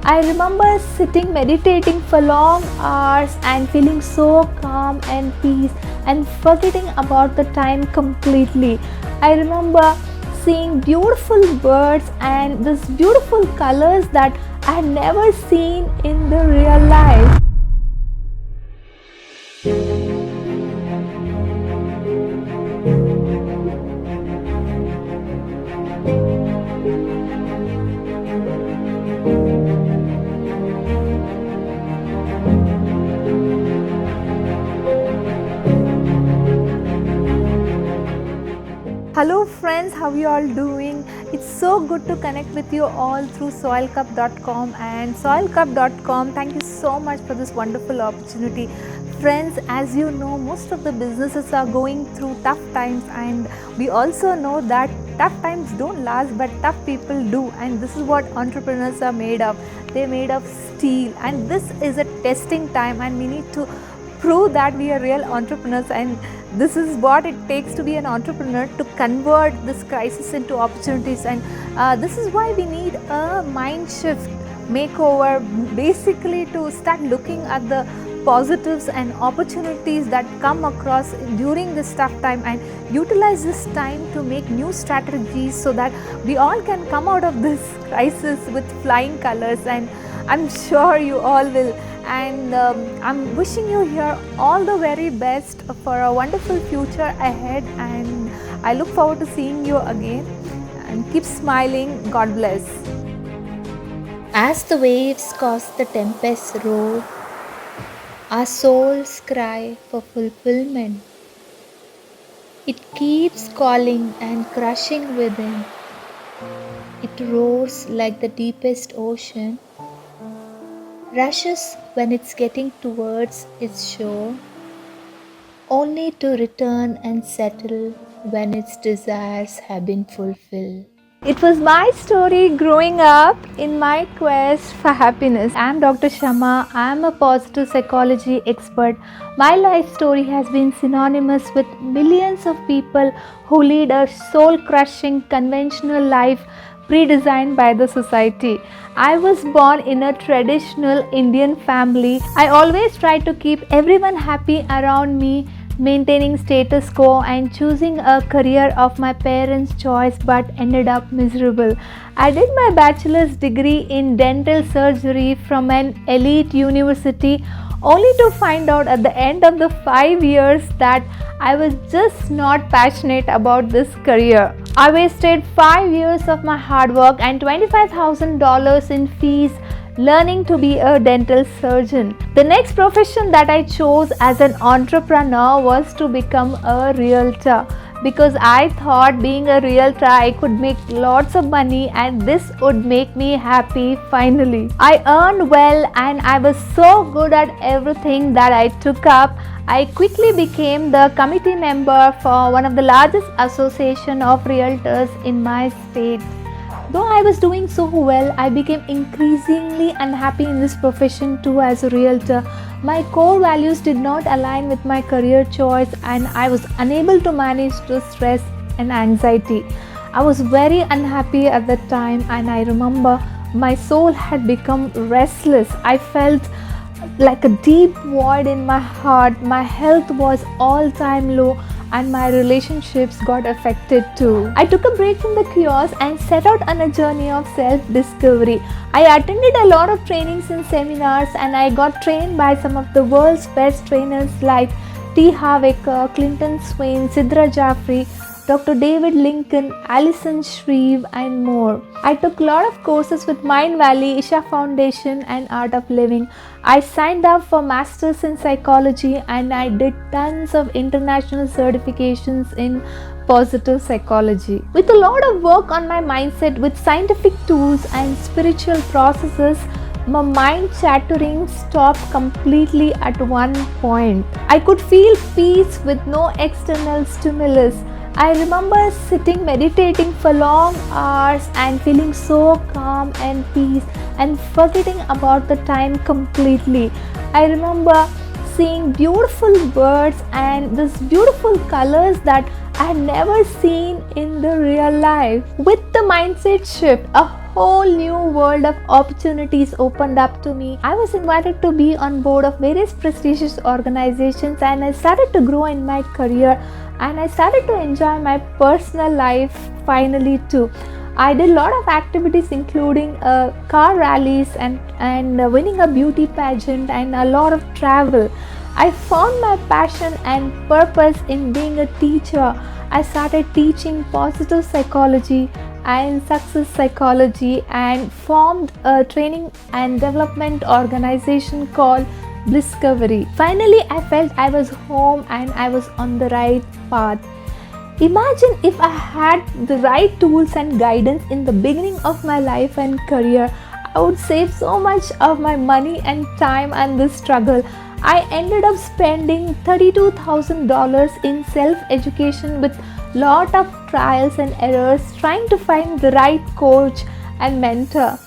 I remember sitting meditating for long hours and feeling so calm and peace and forgetting about the time completely. I remember seeing beautiful birds and these beautiful colors that I had never seen in the real life. Hello friends, how you all doing? It's so good to connect with you all through soilcup.com and soilcup.com. Thank you so much for this wonderful opportunity. Friends, as you know, most of the businesses are going through tough times, and we also know that tough times don't last but tough people do, and this is what entrepreneurs are made of. They're made of steel, and this is a testing time, and we need to prove that we are real entrepreneurs, and this is what it takes to be an entrepreneur, to convert this crisis into opportunities. And this is why we need a mind shift makeover, basically to start looking at the positives and opportunities that come across during this tough time and utilize this time to make new strategies so that we all can come out of this crisis with flying colors, and I'm sure you all will. And I'm wishing you here all the very best for a wonderful future ahead, and I look forward to seeing you again, and keep smiling. God bless. As the waves cause the tempest roar, our souls cry for fulfillment. It keeps calling and crushing within. It roars like the deepest ocean, rushes when it's getting towards its shore, only to return and settle when its desires have been fulfilled. It was my story growing up in my quest for happiness. I'm Dr. Shama. I'm a positive psychology expert. My life story has been synonymous with millions of people who lead a soul-crushing conventional life pre-designed by the society. I was born in a traditional Indian family. I always tried to keep everyone happy around me, maintaining status quo and choosing a career of my parents' choice, but ended up miserable. I did my bachelor's degree in dental surgery from an elite university, only to find out at the end of the 5 years that I was just not passionate about this career. I wasted 5 years of my hard work and $25,000 in fees learning to be a dental surgeon. The next profession that I chose as an entrepreneur was to become a realtor, because I thought being a realtor I could make lots of money and this would make me happy finally. I earned well and I was so good at everything that I took up. I quickly became the committee member for one of the largest association of realtors in my state. Though I was doing so well, I became increasingly unhappy in this profession too as a realtor. My core values did not align with my career choice, and I was unable to manage the stress and anxiety. I was very unhappy at that time, and I remember my soul had become restless. I felt like a deep void in my heart. My health was all-time low and my relationships got affected too. I took a break from the chaos and set out on a journey of self-discovery. I attended a lot of trainings and seminars, and I got trained by some of the world's best trainers like T. Harv Eker, Clinton Swain, Sidra Jaffrey, Dr. David Lincoln, Alison Shreve, and more. I took a lot of courses with Mindvalley, Isha Foundation, and Art of Living. I signed up for Masters in Psychology, and I did tons of international certifications in positive psychology. With a lot of work on my mindset with scientific tools and spiritual processes, my mind chattering stopped completely at one point. I could feel peace with no external stimulus. I remember sitting meditating for long hours and feeling so calm and peace and forgetting about the time completely. I remember seeing beautiful birds and these beautiful colors that I had never seen in the real life. With the mindset shift, a whole new world of opportunities opened up to me. I was invited to be on board of various prestigious organizations, and I started to grow in my career, and I started to enjoy my personal life finally too. I did a lot of activities including car rallies and winning a beauty pageant and a lot of travel. I found my passion and purpose in being a teacher. I started teaching positive psychology and success psychology and formed a training and development organization called Discovery. Finally, I felt I was home and I was on the right path. Imagine if I had the right tools and guidance in the beginning of my life and career, I would save so much of my money and time and the struggle. I ended up spending $32,000 in self-education with lot of trials and errors trying to find the right coach and mentor.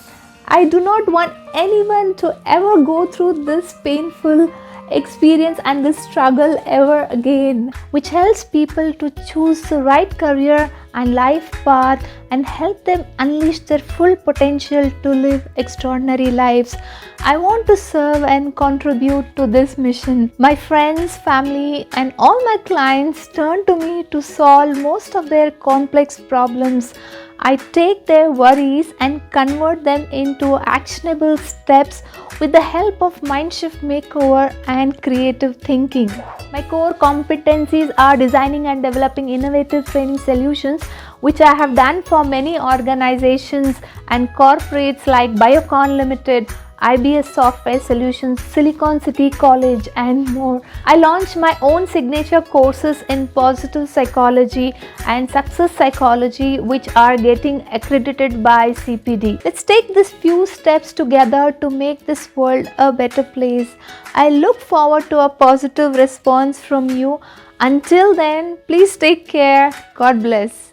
I do not want anyone to ever go through this painful experience and this struggle ever again, which helps people to choose the right career and life path and help them unleash their full potential to live extraordinary lives. I want to serve and contribute to this mission. My friends, family, and all my clients turn to me to solve most of their complex problems. I take their worries and convert them into actionable steps with the help of Mindshift Makeover and creative thinking. My core competencies are designing and developing innovative training solutions, which I have done for many organizations and corporates like Biocon Limited, IBS Software Solutions, Silicon City College, and more. I launched my own signature courses in positive psychology and success psychology, which are getting accredited by CPD. Let's take these few steps together to make this world a better place. I look forward to a positive response from you. Until then, please take care. God bless.